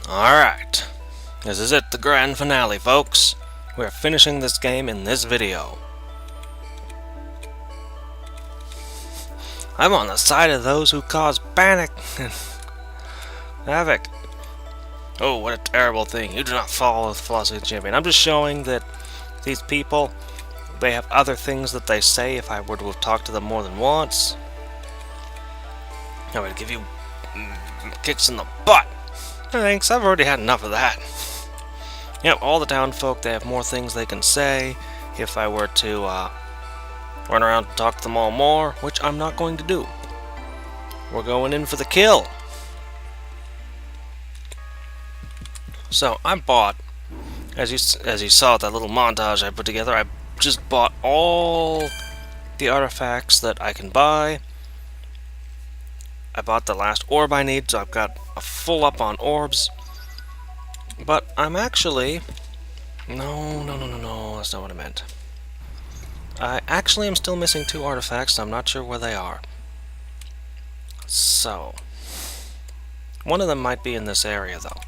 Alright, this is it, the grand finale, folks. We're finishing this game in this video. I'm on the side of those who cause panic and havoc. Oh, what a terrible thing. You do not follow the philosophy of the champion. I'm just showing that these people, they have other things that they say if I were to have talked to them more than once. I would give you kicks in the butt. Thanks, I've already had enough of that. Yep, all the town folk, they have more things they can say if I were to run around and talk to them all more, which I'm not going to do. We're going in for the kill. So, I bought, as you saw that little montage I put together, I just bought all the artifacts that I can buy. I bought the last orb I need, so I've got a full up on orbs. But I'm actually... No, that's not what I meant. I actually am still missing 2 artifacts, and I'm not sure where they are. So... one of them might be in this area, though.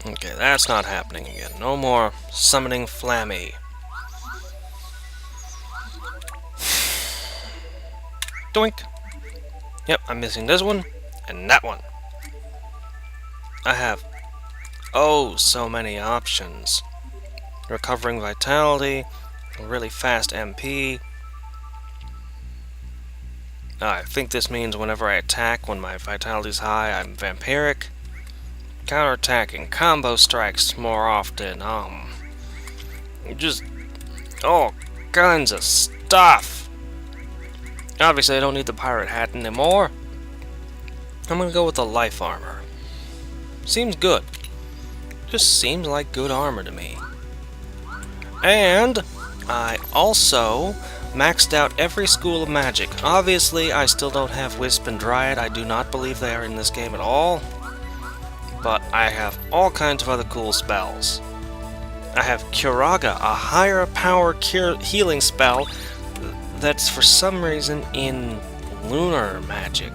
Okay, that's not happening again. No more summoning Flammy. Doink! Yep, I'm missing this one, and that one. I have, oh, so many options. Recovering Vitality, really fast MP. I think this means whenever I attack, when my Vitality's high, I'm Vampiric. Counterattacking, combo strikes more often, just all kinds of stuff. Obviously, I don't need the pirate hat anymore. I'm gonna go with the life armor. Seems good. Just seems like good armor to me. And I also maxed out every school of magic. Obviously, I still don't have Wisp and Dryad. I do not believe they are in this game at all. But I have all kinds of other cool spells. I have Curaga, a higher power healing spell that's for some reason in lunar magic.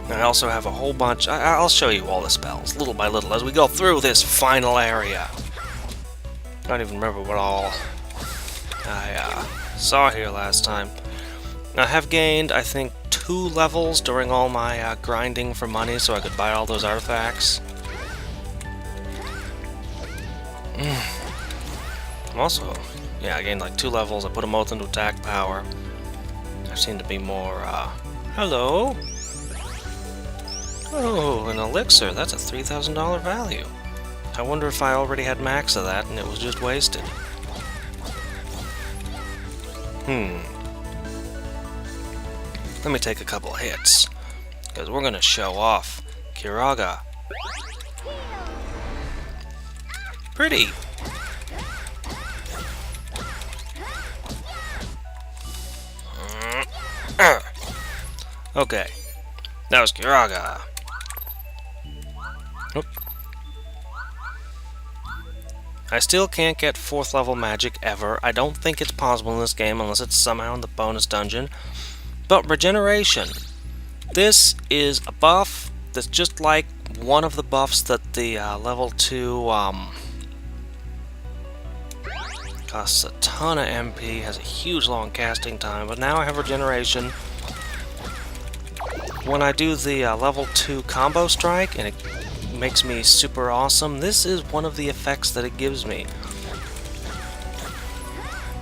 I also have a whole bunch. I'll show you all the spells, little by little, as we go through this final area. I don't even remember what all I saw here last time. I have gained, I think, 2 levels during all my grinding for money, so I could buy all those artifacts. Also, yeah, I gained like 2 levels. I put them both into attack power. I seem to be more, hello? Oh, an elixir. That's a $3,000 value. I wonder if I already had max of that and it was just wasted. Let me take a couple hits, because we're gonna show off Curaga. Pretty! Okay, that was Curaga. Oop. I still can't get 4th level magic ever. I don't think it's possible in this game unless it's somehow in the bonus dungeon. But regeneration. This is a buff that's just like one of the buffs that the level 2 costs a ton of MP, has a huge long casting time, but now I have regeneration. When I do the level 2 combo strike and it makes me super awesome, this is one of the effects that it gives me.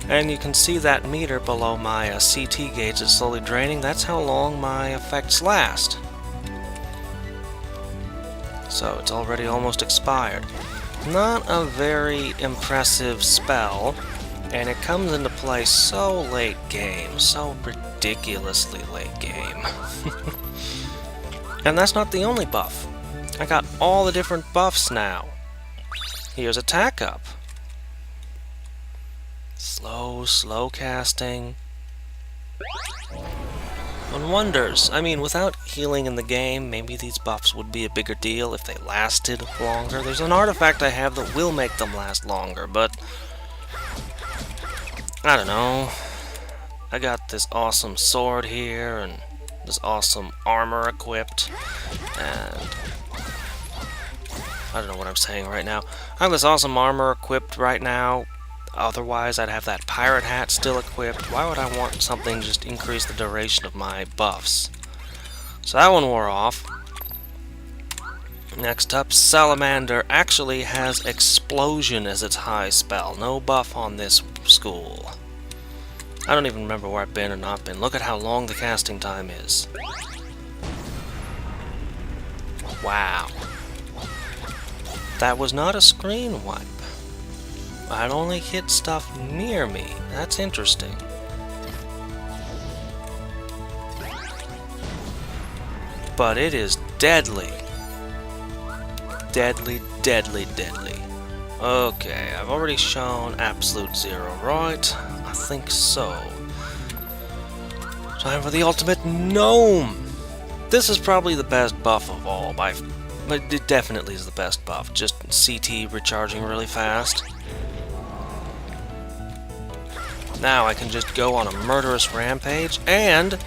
And you can see that meter below my CT gauge is slowly draining. That's how long my effects last. So it's already almost expired. Not a very impressive spell, and it comes into play so late game, so ridiculously late game. And that's not the only buff. I got all the different buffs now. Here's attack up. Slow casting. One wonders, I mean, without healing in the game, maybe these buffs would be a bigger deal if they lasted longer. There's an artifact I have that will make them last longer, but I don't know. I got this awesome sword here, and this awesome armor equipped, and I don't know what I'm saying right now. I have this awesome armor equipped right now. Otherwise, I'd have that pirate hat still equipped. Why would I want something to just increase the duration of my buffs? So that one wore off. Next up, Salamander actually has Explosion as its high spell. No buff on this school. I don't even remember where I've been or not been. Look at how long the casting time is. Wow. That was not a screen wipe. I'd only hit stuff near me. That's interesting. But it is deadly. Deadly, deadly, deadly. Okay, I've already shown Absolute Zero, right? I think so. Time for the ultimate gnome! This is probably the best buff of all, but it definitely is the best buff. Just CT recharging really fast. Now I can just go on a murderous rampage, and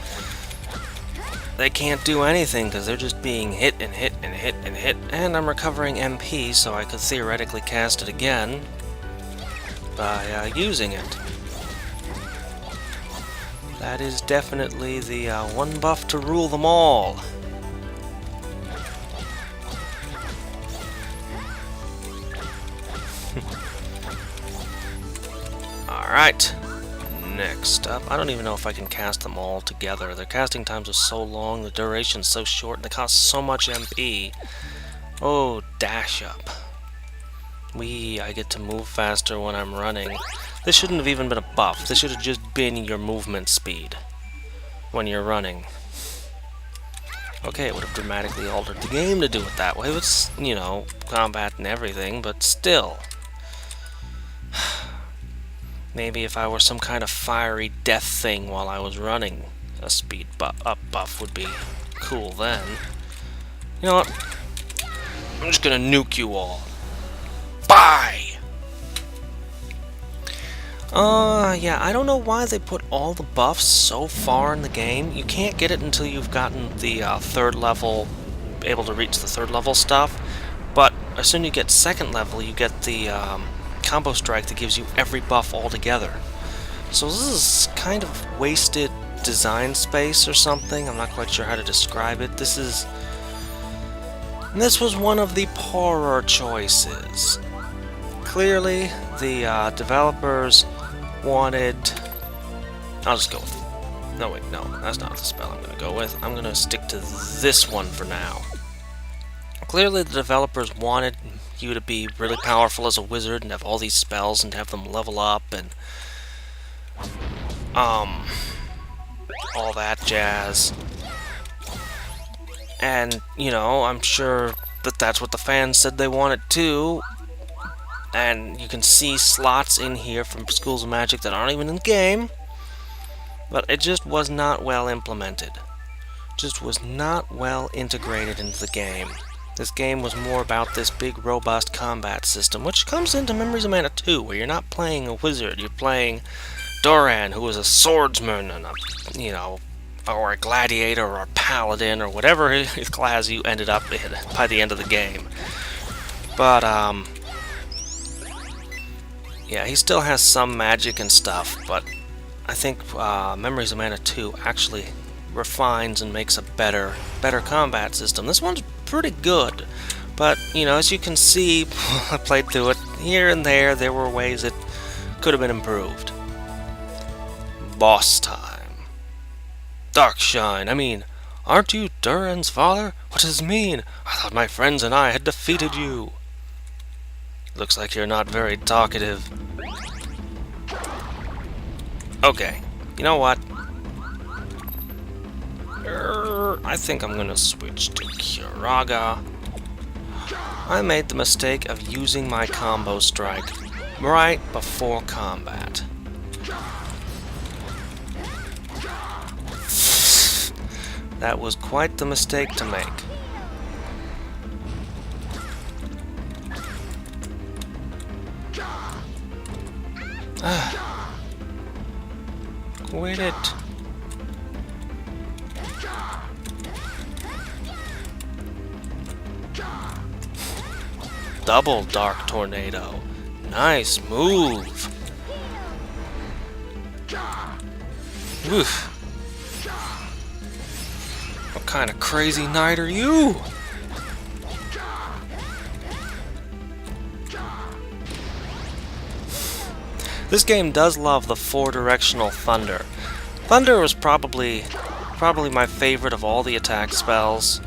they can't do anything because they're just being hit and hit and hit and hit. And I'm recovering MP, so I could theoretically cast it again by using it. That is definitely the one buff to rule them all. Alright. Next up, I don't even know if I can cast them all together. Their casting times are so long, the duration's so short, and they cost so much MP. Oh, dash up. I get to move faster when I'm running. This shouldn't have even been a buff. This should have just been your movement speed when you're running. Okay, it would have dramatically altered the game to do it that way. It's, you know, combat and everything, but still. Maybe if I were some kind of fiery death thing while I was running, a speed up buff would be cool then. You know what? I'm just gonna nuke you all. Bye! Yeah, I don't know why they put all the buffs so far in the game. You can't get it until you've gotten the third level, able to reach the third level stuff. But as soon as you get second level, you get the combo strike that gives you every buff altogether. So this is kind of wasted design space or something. I'm not quite sure how to describe it. This was one of the poorer choices. Clearly, the developers wanted... I'll just go with... No, wait, no. That's not the spell I'm going to go with. I'm going to stick to this one for now. Clearly, the developers wanted you to be really powerful as a wizard and have all these spells and have them level up and... all that jazz. And, you know, I'm sure that that's what the fans said they wanted too. And you can see slots in here from Schools of Magic that aren't even in the game. But it just was not well implemented. Just was not well integrated into the game. This game was more about this big, robust combat system, which comes into Memories of Mana 2, where you're not playing a wizard, you're playing Doran, who is a swordsman, and or a gladiator, or a paladin, or whatever class you ended up in by the end of the game. But, yeah, he still has some magic and stuff, but I think Memories of Mana 2 actually refines and makes a better combat system. This one's pretty good, but, you know, as you can see, I played through it, here and there were ways it could have been improved. Boss time. Darkshine, I mean, aren't you Duran's father? What does this mean? I thought my friends and I had defeated you. Looks like you're not very talkative. Okay, you know what? I think I'm gonna switch to Curaga. I made the mistake of using my combo strike right before combat. That was quite the mistake to make. Quit it. double Dark Tornado. Nice move. Oof. What kind of crazy knight are you? This game does love the four-directional thunder. Thunder was probably my favorite of all the attack spells.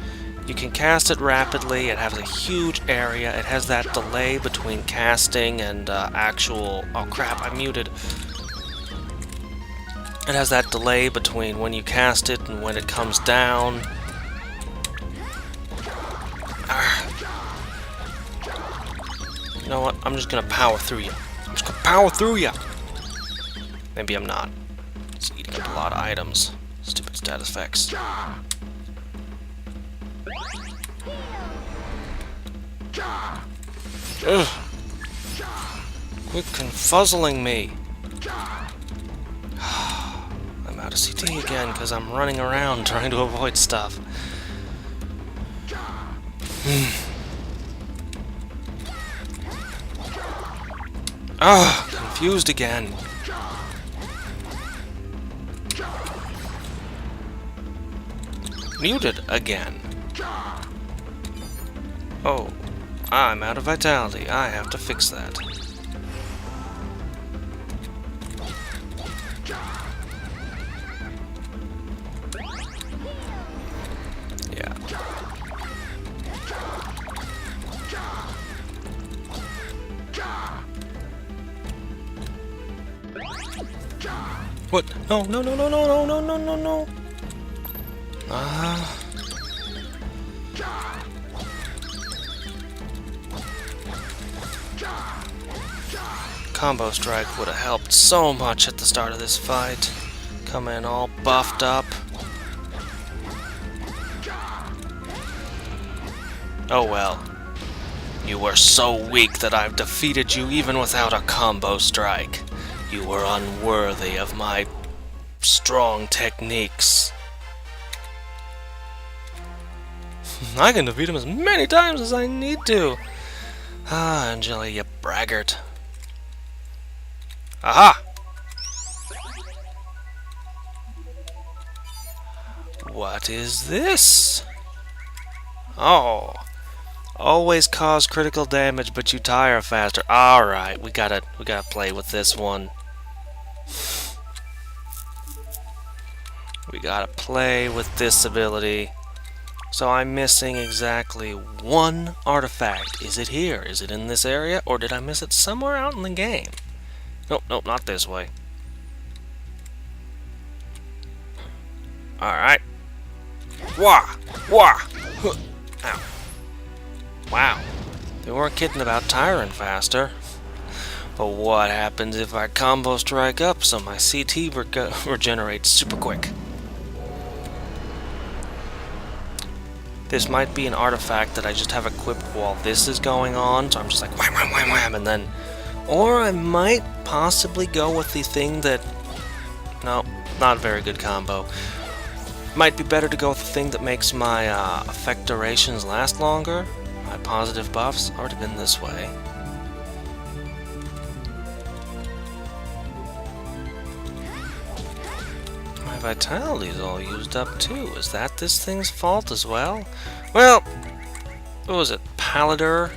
You can cast it rapidly, it has a huge area, it has that delay between casting and actual... Oh crap, I muted. It has that delay between when you cast it and when it comes down. You know what, I'm just gonna power through you. I'm just gonna power through you! Maybe I'm not. It's eating up a lot of items. Stupid status effects. Ugh. Quit confuzzling me. I'm out of CT again because I'm running around trying to avoid stuff. Ah, confused again. Muted again. Oh, I'm out of vitality. I have to fix that. Yeah. What? No, no, no, no, no, no, no, no, no, no. Combo Strike would have helped so much at the start of this fight. Come in all buffed up. Oh well. You were so weak that I've defeated you even without a Combo Strike. You were unworthy of my strong techniques. I can defeat him as many times as I need to. Ah, Angela, you braggart. Aha! What is this? Oh. Always cause critical damage, but you tire faster. Alright, we gotta play with this one. We gotta play with this ability. So I'm missing exactly one artifact. Is it here? Is it in this area? Or did I miss it somewhere out in the game? Nope, nope, not this way. Alright. Wah! Wah! Huh. Ow. Wow. They weren't kidding about tiring faster. But what happens if I combo strike up so my CT regenerates super quick? This might be an artifact that I just have equipped while this is going on, so I'm just like wham, wham, wham, wham, and then... Or I might possibly go with the thing that... No, not a very good combo. Might be better to go with the thing that makes my effect durations last longer. My positive buffs already been this way. My vitality's all used up too. Is that this thing's fault as well? Well, what was it? Palador?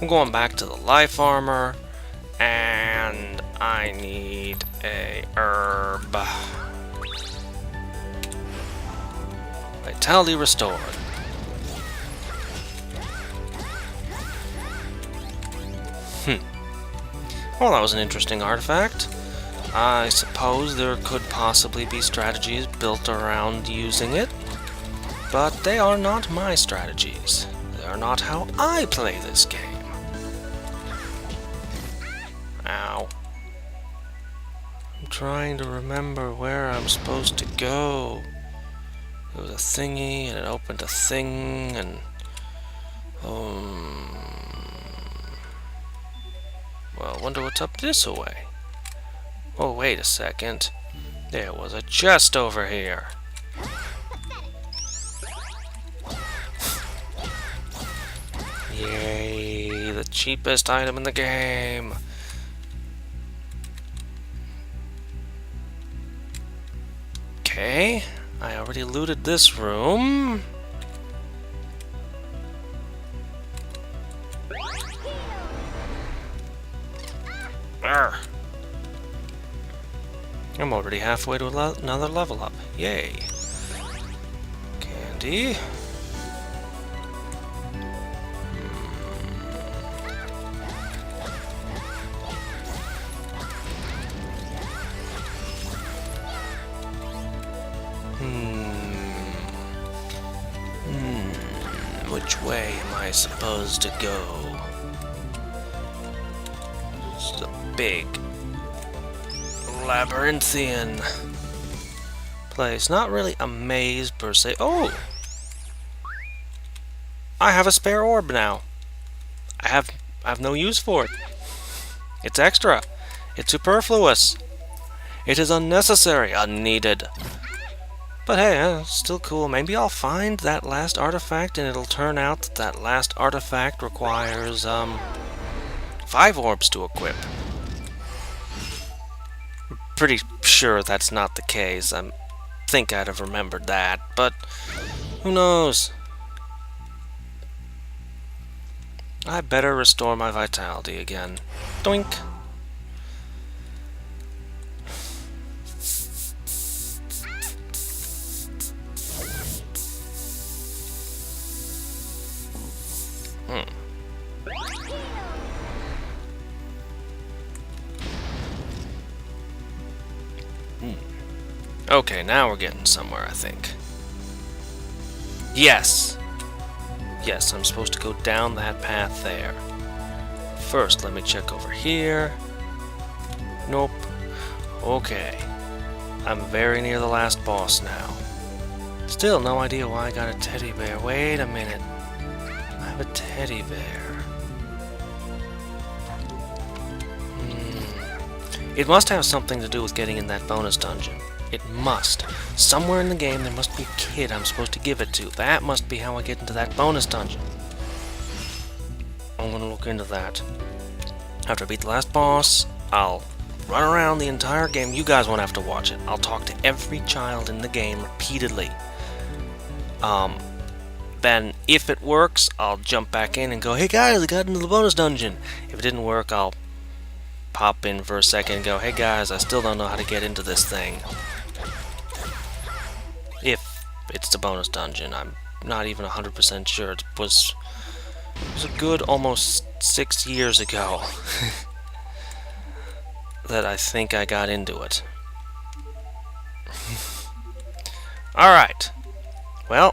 I'm going back to the life armor, and I need a herb. Vitality restored. Well, that was an interesting artifact. I suppose there could possibly be strategies built around using it, but they are not my strategies. They are not how I play this game. Ow. I'm trying to remember where I'm supposed to go. There was a thingy, and it opened a thing, and... Well, I wonder what's up this way. Oh, wait a second. There was a chest over here. Yay. the cheapest item in the game. Okay, I already looted this room. Arr. I'm already halfway to another level up. Yay. Candy. Which way am I supposed to go? It's a big labyrinthian place. Not really a maze per se. Oh! I have a spare orb now. I have no use for it. It's extra. It's superfluous. It is unnecessary, unneeded. But hey, still cool. Maybe I'll find that last artifact and it'll turn out that that last artifact requires, 5 orbs to equip. I'm pretty sure that's not the case. I think I'd have remembered that, but who knows? I better restore my vitality again. Doink! Okay, now we're getting somewhere, I think. Yes! Yes, I'm supposed to go down that path there. First, let me check over here. Nope. Okay. I'm very near the last boss now. Still no idea why I got a teddy bear. Wait a minute. I have a teddy bear. It must have something to do with getting in that bonus dungeon. It must. Somewhere in the game there must be a kid I'm supposed to give it to. That must be how I get into that bonus dungeon. I'm gonna look into that. After I beat the last boss, I'll run around the entire game. You guys won't have to watch it. I'll talk to every child in the game repeatedly. Then, if it works, I'll jump back in and go, hey guys, I got into the bonus dungeon. If it didn't work, I'll pop in for a second and go, hey guys, I still don't know how to get into this thing. If it's the bonus dungeon, I'm not even 100% sure. It was a good almost 6 years ago that I think I got into it. Alright. Well,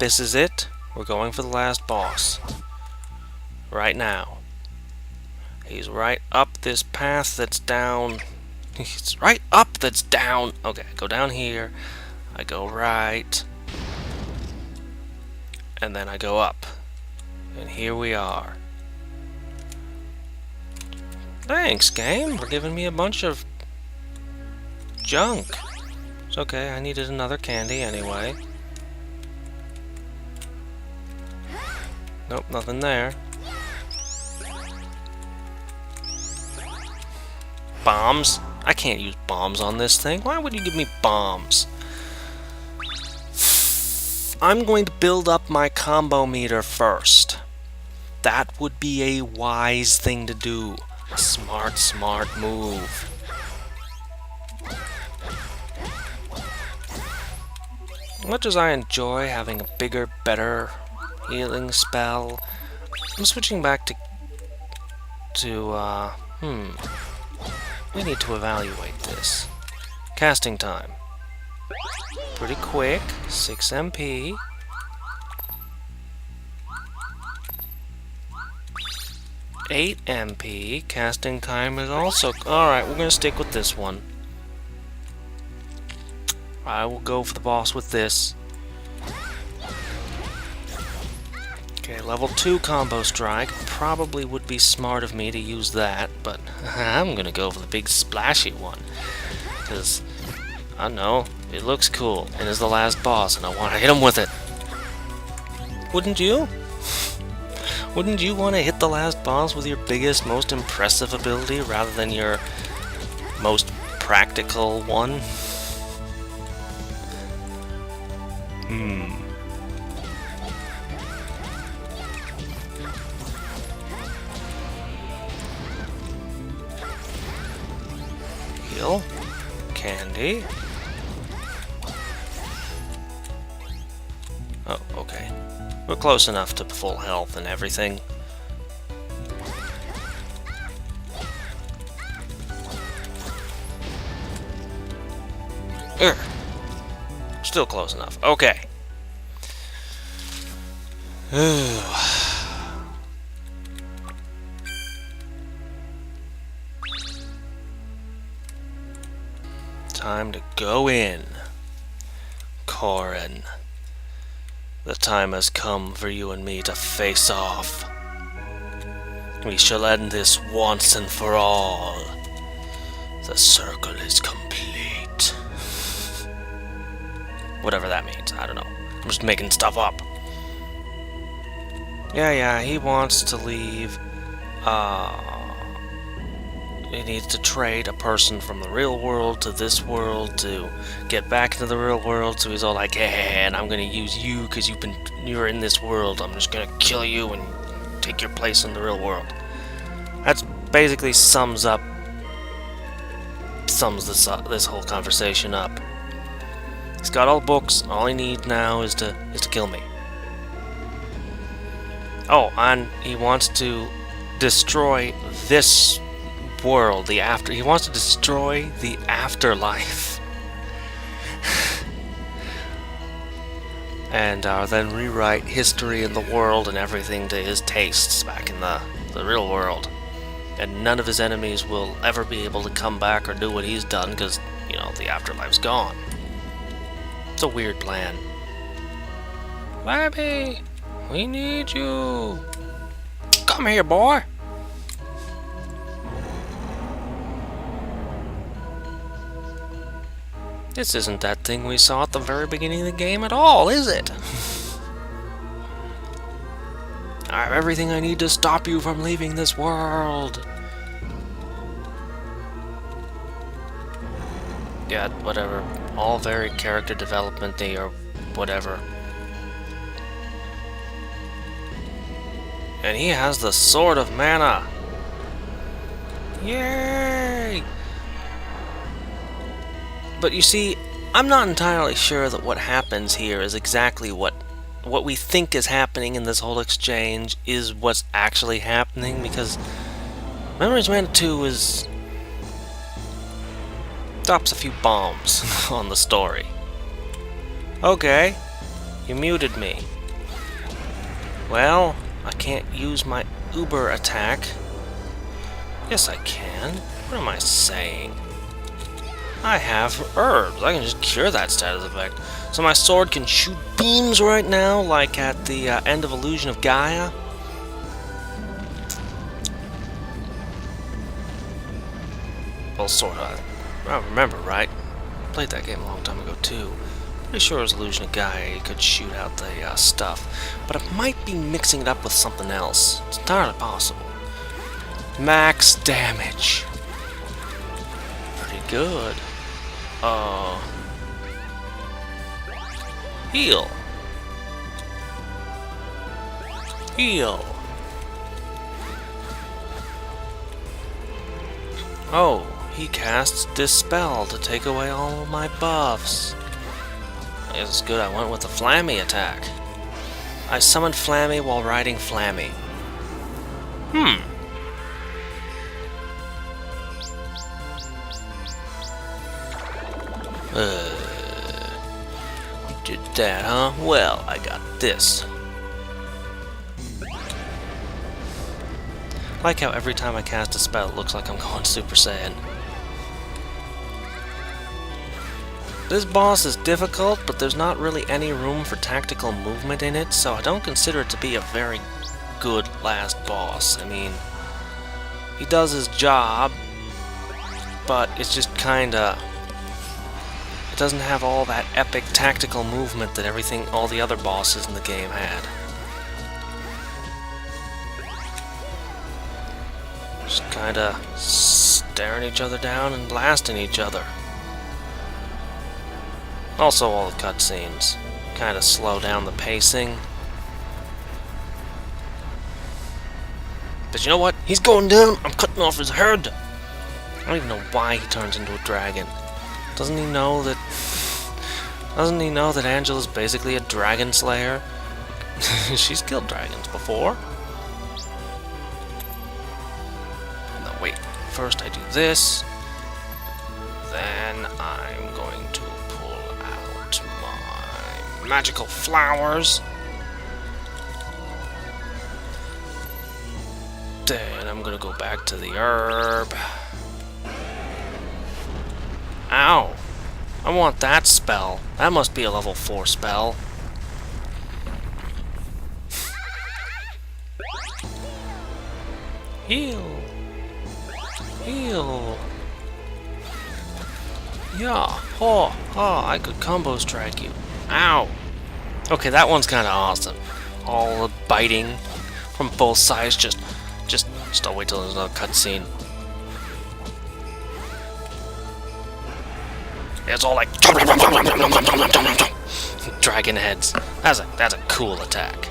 this is it. We're going for the last boss. Right now. He's right up this path that's down. He's right up that's down. Okay, I go down here. I go right. And then I go up. And here we are. Thanks, game, for giving me a bunch of junk. It's okay, I needed another candy anyway. Nope, nothing there. Bombs? I can't use bombs on this thing. Why would you give me bombs? I'm going to build up my combo meter first. That would be a wise thing to do. A smart move. Much as I enjoy having a bigger, better healing spell, I'm switching back to we need to evaluate this. Casting time. Pretty quick, 6 MP. Eight MP. Casting time is also... Alright, we're gonna stick with this one. I will go for the boss with this. Okay, level 2 combo strike. Probably would be smart of me to use that, but I'm gonna go for the big splashy one. Because, I don't know, it looks cool, and is the last boss, and I want to hit him with it. Wouldn't you? Wouldn't you want to hit the last boss with your biggest, most impressive ability rather than your most practical one? Heal. Candy. Oh, okay. We're close enough to full health and everything. Ugh. Still close enough. Okay. Time to go in. Corrin. The time has come for you and me to face off. We shall end this once and for all. The circle is complete. Whatever that means, I don't know. I'm just making stuff up. Yeah, he wants to leave. He needs to trade a person from the real world to this world to get back into the real world. So he's all like, "Hey, and I'm gonna use you because you're in this world. I'm just gonna kill you and take your place in the real world." That's basically sums this whole conversation up. He's got all the books. All he needs now is to kill me. Oh, and he wants to destroy this world, he wants to destroy the afterlife. And then rewrite history in the world and everything to his tastes back in the real world. And none of his enemies will ever be able to come back or do what he's done because, the afterlife's gone. It's a weird plan. Flammy, we need you. Come here, boy. This isn't that thing we saw at the very beginning of the game at all, is it? I have everything I need to stop you from leaving this world. Yeah, whatever. All very character development-y or whatever. And he has the Sword of Mana. Yay! But you see, I'm not entirely sure that what happens here is exactly what we think is happening in this whole exchange is what's actually happening, because Memories of Mana 2 drops a few bombs on the story. Okay, you muted me. Well, I can't use my Uber attack. Yes, I can. What am I saying? I have herbs. I can just cure that status effect. So my sword can shoot beams right now, like at the end of Illusion of Gaia. Well, sort of. I remember, right? I played that game a long time ago, too. Pretty sure it was Illusion of Gaia. You could shoot out the stuff. But I might be mixing it up with something else. It's entirely possible. Max damage. Pretty good. Heal. Heal. Oh, he casts Dispel to take away all of my buffs. I guess it's good I went with the Flammy attack. I summoned Flammy while riding Flammy. Did that, huh? Well, I got this. Like how every time I cast a spell, it looks like I'm going Super Saiyan. This boss is difficult, but there's not really any room for tactical movement in it, so I don't consider it to be a very good last boss. I mean, he does his job, but it's just kinda... It doesn't have all that epic tactical movement that all the other bosses in the game had. kinda staring each other down and blasting each other. Also, all the cutscenes kinda slow down the pacing. But you know what? He's going down! I'm cutting off his head! I don't even know why he turns into a dragon. Doesn't he know that Angela's basically a dragon slayer? She's killed dragons before. No, wait. First I do this. Then I'm going to pull out my magical flowers. Then I'm gonna go back to the herb. Ow! I want that spell. That must be a level 4 spell. Heal! Heal! Yeah! Oh! Oh! I could combo strike you. Ow! Okay, that one's kinda awesome. All the biting from both sides, just I'll wait till there's another cutscene. It's all like dragon heads. That's a cool attack.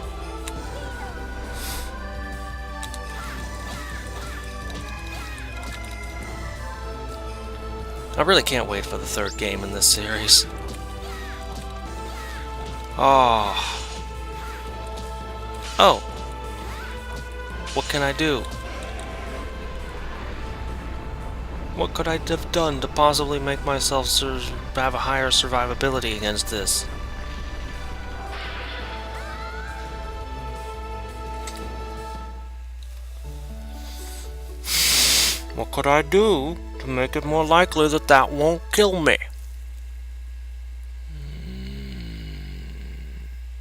I really can't wait for the third game in this series. Oh. Oh. What can I do? What could I have done to possibly make myself have a higher survivability against this? What could I do to make it more likely that that won't kill me?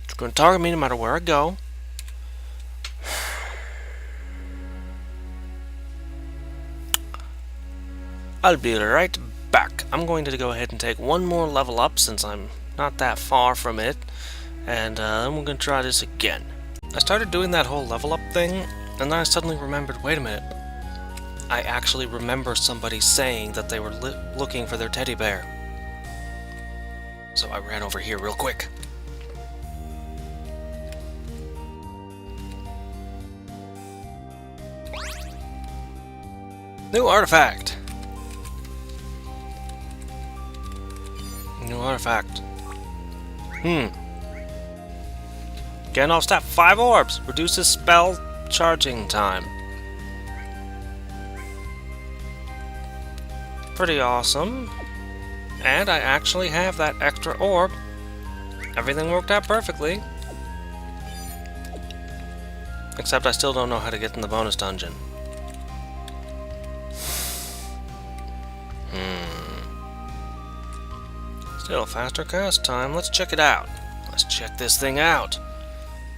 It's going to target me no matter where I go. I'll be right back. I'm going to go ahead and take one more level up since I'm not that far from it, and then we're going to try this again. I started doing that whole level up thing, and then I suddenly remembered, wait a minute, I actually remember somebody saying that they were looking for their teddy bear. So I ran over here real quick. New artifact! New artifact. Gandalf stat 5 orbs. Reduces spell charging time. Pretty awesome. And I actually have that extra orb. Everything worked out perfectly. Except I still don't know how to get in the bonus dungeon. Still faster cast time. Let's check it out. Let's check this thing out.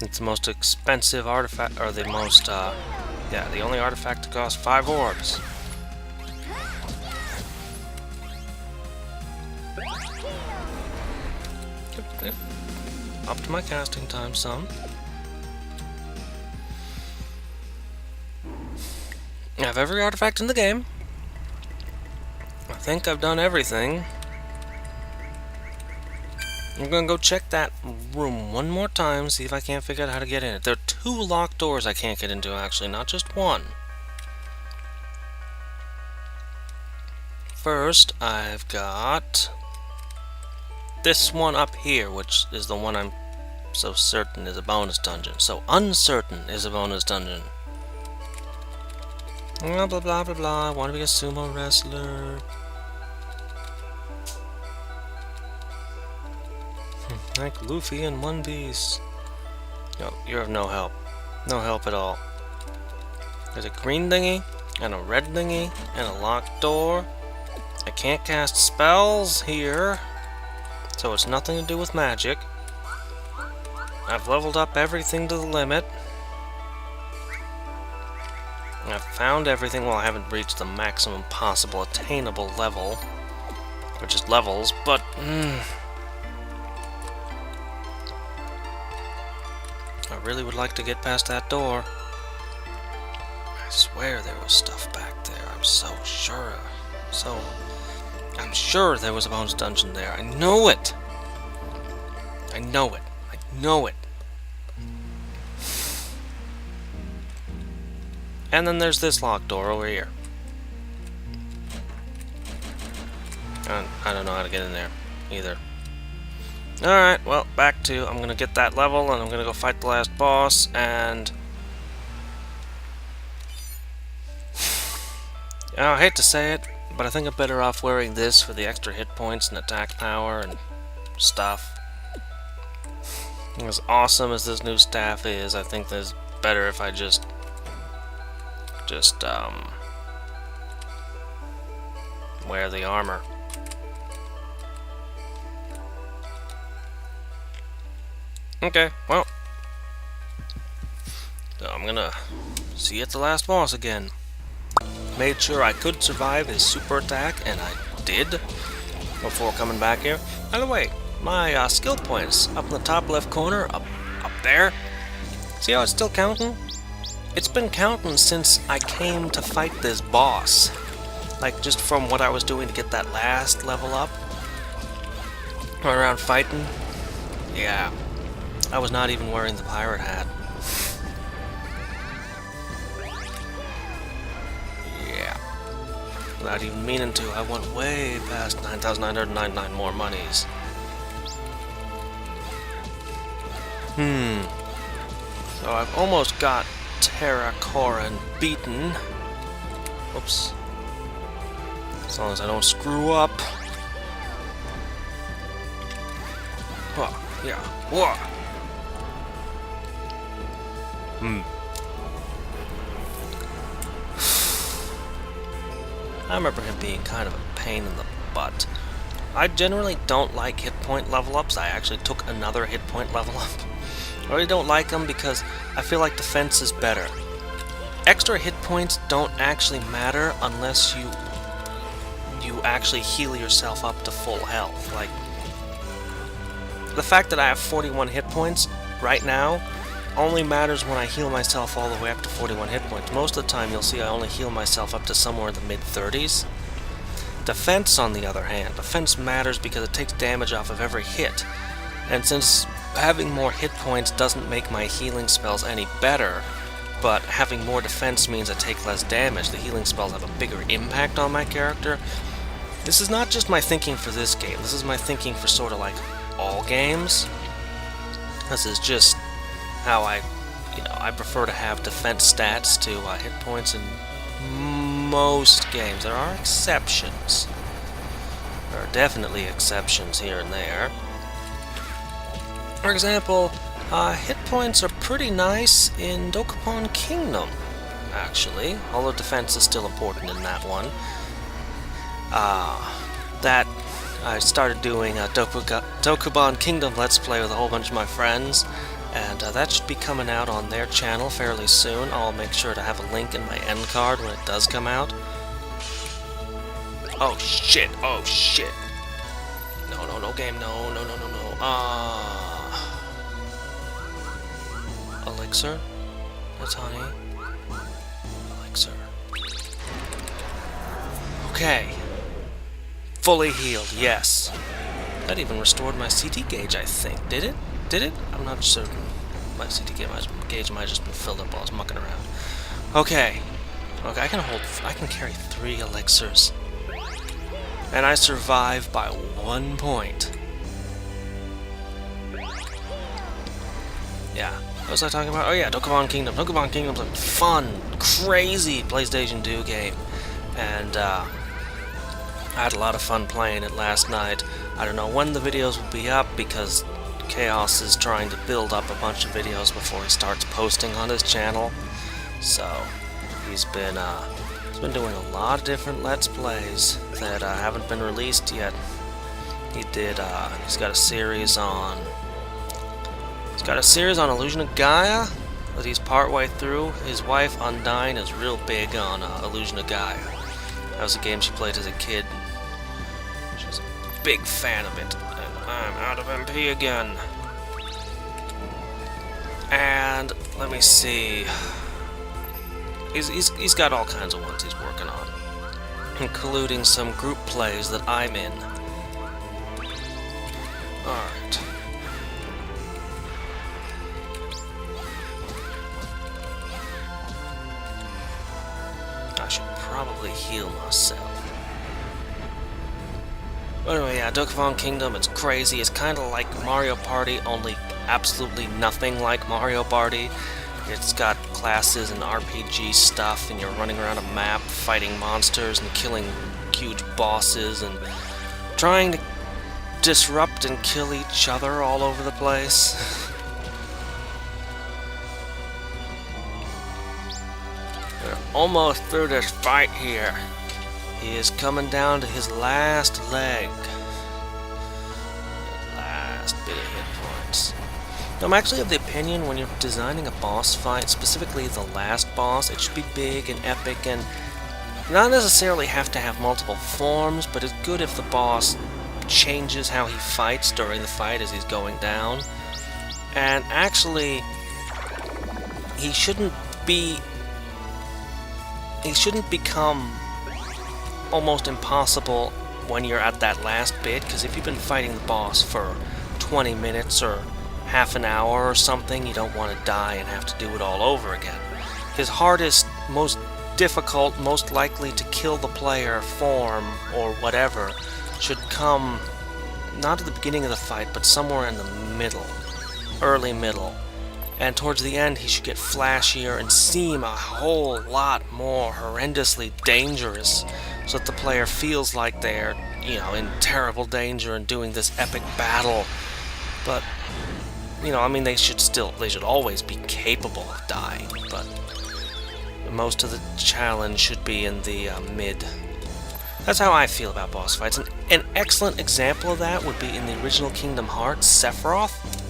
It's the most expensive artifact, or the most, yeah, the only artifact to cost 5 orbs. Yep. Upped my casting time some. I have every artifact in the game. I think I've done everything. I'm gonna go check that room one more time, see if I can't figure out how to get in it. There are 2 locked doors I can't get into, actually, not just one. First, I've got this one up here, which is the one I'm so certain is a bonus dungeon. So uncertain is a bonus dungeon. Blah blah blah blah blah. I want to be a sumo wrestler. Like Luffy in One Piece. No, you're of no help. No help at all. There's a green thingy, and a red thingy, and a locked door. I can't cast spells here, so it's nothing to do with magic. I've leveled up everything to the limit. I've found everything. Well, I haven't reached the maximum possible attainable level, which is levels, but I really would like to get past that door. I swear there was stuff back there. I'm so sure. I'm sure there was a bonus dungeon there. I know it. I know it. I know it. And then there's this locked door over here. I don't know how to get in there either. Alright, well, back to, I'm gonna get that level and I'm gonna go fight the last boss, and I hate to say it, but I think I'm better off wearing this for the extra hit points and attack power and stuff. As awesome as this new staff is, I think it's better if I just wear the armor. Okay, well, so I'm gonna see you at the last boss again. Made sure I could survive his super attack, and I did before coming back here. By the way, my skill points up in the top left corner, up there. See how it's still counting? It's been counting since I came to fight this boss. Like, just from what I was doing to get that last level up. Going around fighting. Yeah. I was not even wearing the pirate hat. Yeah. Without even meaning to, I went way past 9,999 more monies. So I've almost got Terra Corin beaten. Oops. As long as I don't screw up. Whoa, yeah, whoa. I remember him being kind of a pain in the butt. I generally don't like hit point level ups. I actually took another hit point level up. I really don't like them because I feel like defense is better. Extra hit points don't actually matter unless you actually heal yourself up to full health. Like, the fact that I have 41 hit points right now only matters when I heal myself all the way up to 41 hit points. Most of the time you'll see I only heal myself up to somewhere in the mid-30s. Defense, on the other hand, defense matters because it takes damage off of every hit. And since having more hit points doesn't make my healing spells any better, but having more defense means I take less damage, the healing spells have a bigger impact on my character. This is not just my thinking for this game, this is my thinking for sort of like all games. This is just how I prefer to have defense stats to hit points in most games. There are exceptions. There are definitely exceptions here and there. For example, hit points are pretty nice in Dokapon Kingdom, actually, although defense is still important in that one. That I started doing a Dokapon Kingdom Let's Play with a whole bunch of my friends, and that should be coming out on their channel fairly soon. I'll make sure to have a link in my end card when it does come out. Oh shit, oh shit. No game, no. Elixir? That's honey. Elixir. Okay. Fully healed, yes. That even restored my CT gauge, I think. Did it? Did it? I'm not certain. My CT gauge might have just been filled up while I was mucking around. Okay. Okay, I can carry 3 elixirs. And I survive by 1 point. Yeah. What was I talking about? Oh yeah, Dokapon Kingdom. Dokapon Kingdom's a fun, crazy PlayStation 2 game. And, I had a lot of fun playing it last night. I don't know when the videos will be up because Chaos is trying to build up a bunch of videos before he starts posting on his channel. So, he's been doing a lot of different Let's Plays that haven't been released yet. He's got a series on Illusion of Gaia that he's partway through. His wife, Undyne, is real big on Illusion of Gaia. That was a game she played as a kid. She was a big fan of it. And I'm out of MP again. And let me see. He's got all kinds of ones he's working on, including some group plays that I'm in. Alright. I should probably heal myself. But anyway, yeah, Dokkan Kingdom, it's crazy. It's kind of like Mario Party, only absolutely nothing like Mario Party. It's got classes and RPG stuff, and you're running around a map fighting monsters and killing huge bosses and trying to disrupt and kill each other all over the place. We're almost through this fight here. He is coming down to his last leg. Last bit of hit points. Now, I'm actually of the opinion when you're designing a boss fight, specifically the last boss, it should be big and epic and not necessarily have to have multiple forms, but it's good if the boss changes how he fights during the fight as he's going down. And actually, he shouldn't become almost impossible when you're at that last bit, because if you've been fighting the boss for 20 minutes or half an hour or something, you don't want to die and have to do it all over again. His hardest, most difficult, most likely to kill the player form or whatever should come not at the beginning of the fight, but somewhere in the middle, early middle. And towards the end, he should get flashier and seem a whole lot more horrendously dangerous, so that the player feels like they're, in terrible danger and doing this epic battle. But, they should always be capable of dying, but most of the challenge should be in the mid. That's how I feel about boss fights. And an excellent example of that would be in the original Kingdom Hearts, Sephiroth.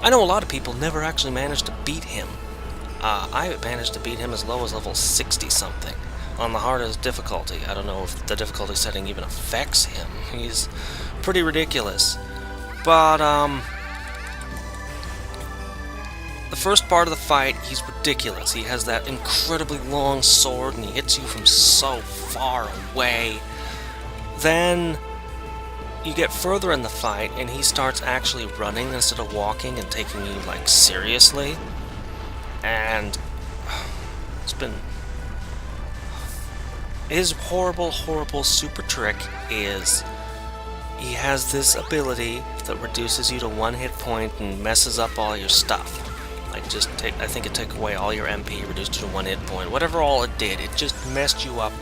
I know a lot of people never actually managed to beat him. I managed to beat him as low as level 60-something, on the hardest difficulty. I don't know if the difficulty setting even affects him. He's pretty ridiculous. But, the first part of the fight, he's ridiculous. He has that incredibly long sword, and he hits you from so far away. Then you get further in the fight, and he starts actually running instead of walking and taking you, seriously. And his horrible, horrible super trick is he has this ability that reduces you to 1 hit point and messes up all your stuff. I think it took away all your MP, reduced you to 1 hit point. Whatever all it did, it just messed you up.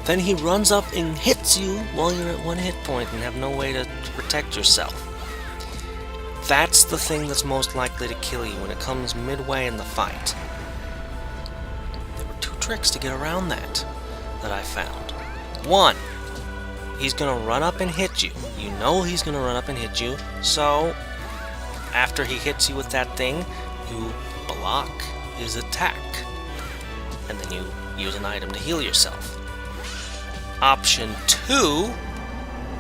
Then he runs up and hits you while you're at 1 hit point and have no way to protect yourself. That's the thing that's most likely to kill you when it comes midway in the fight. There were 2 tricks to get around that I found. 1, he's gonna run up and hit you. You know he's gonna run up and hit you, so after he hits you with that thing, you block his attack, and then you use an item to heal yourself. Option 2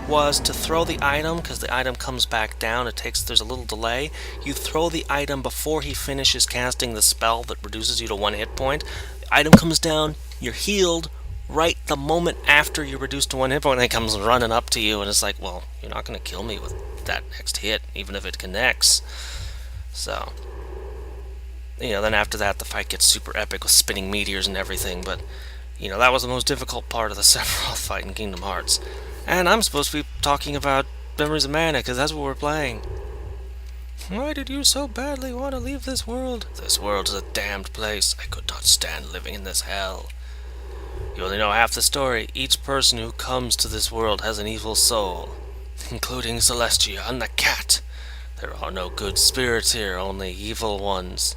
was to throw the item, because the item comes back down, there's a little delay. You throw the item before he finishes casting the spell that reduces you to 1 hit point. The item comes down, you're healed right the moment after you're reduced to 1 hit point, and he comes running up to you, and it's like, well, you're not going to kill me with that next hit, even if it connects. So, then after that, the fight gets super epic with spinning meteors and everything, but, that was the most difficult part of the Sephiroth fight in Kingdom Hearts. And I'm supposed to be talking about Memories of Mana, because that's what we're playing. Why did you so badly want to leave this world? This world is a damned place. I could not stand living in this hell. You only know half the story. Each person who comes to this world has an evil soul, including Celestia and the cat. There are no good spirits here, only evil ones.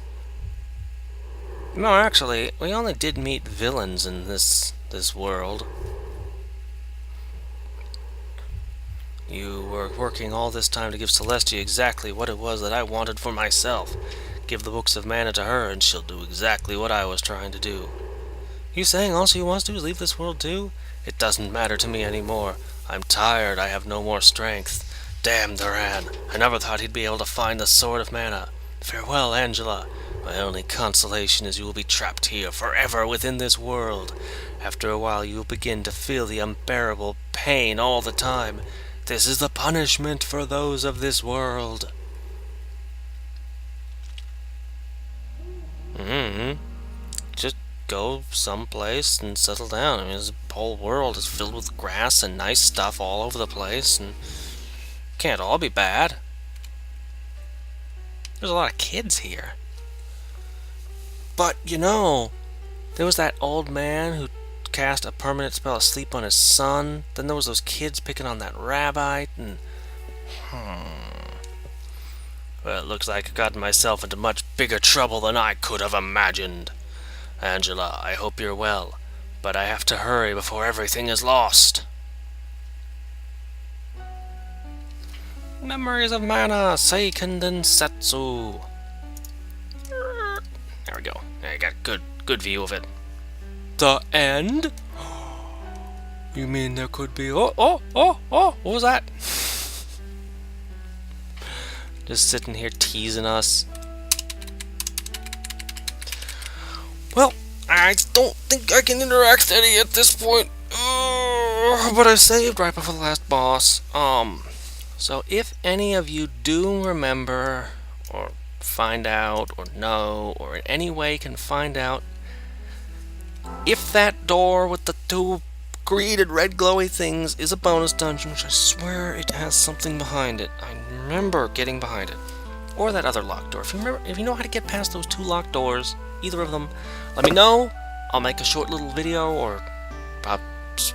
No, actually, we only did meet villains in this world. You were working all this time to give Celestia exactly what it was that I wanted for myself. Give the books of mana to her, and she'll do exactly what I was trying to do. You saying all she wants to do is leave this world too? It doesn't matter to me anymore. I'm tired, I have no more strength. Damn Duran, I never thought he'd be able to find the Sword of Mana. Farewell, Angela. My only consolation is you will be trapped here forever within this world. After a while you will begin to feel the unbearable pain all the time. This is the punishment for those of this world. Just go someplace and settle down. I mean, this whole world is filled with grass and nice stuff all over the place, and can't all be bad. There's a lot of kids here. But, you know, there was that old man who cast a permanent spell of sleep on his son. Then there was those kids picking on that rabbi, and... Well, it looks like I've gotten myself into much bigger trouble than I could have imagined. Angela, I hope you're well, but I have to hurry before everything is lost. Memories of Mana, Seiken Densetsu. There we go. I got a good view of it. The end? You mean there could be... Oh, what was that? Just sitting here teasing us. Well, I don't think I can interact any at this point. But I saved right before the last boss. So if any of you do remember, or find out, or know, or in any way can find out if that door with the two green and red glowy things is a bonus dungeon, which I swear it has something behind it. I remember getting behind it. Or that other locked door. If you know how to get past those two locked doors, either of them, let me know. I'll make a short little video, or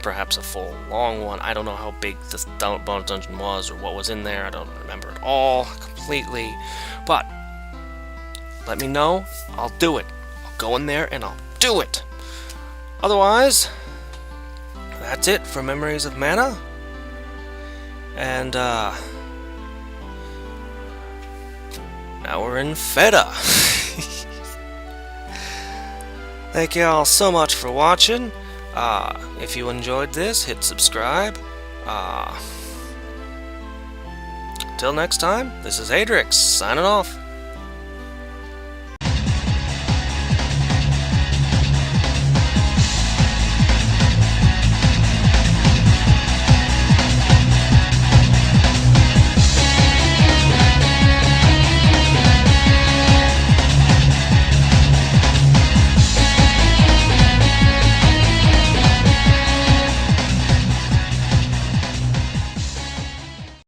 perhaps a full long one. I don't know how big this bonus dungeon was or what was in there. I don't remember it all completely. But let me know. I'll do it. I'll go in there and I'll do it. Otherwise, that's it for Memories of Mana. And now we're in Feta. Thank you all so much for watching. If you enjoyed this, hit subscribe. Till next time, this is Hadrix, signing off.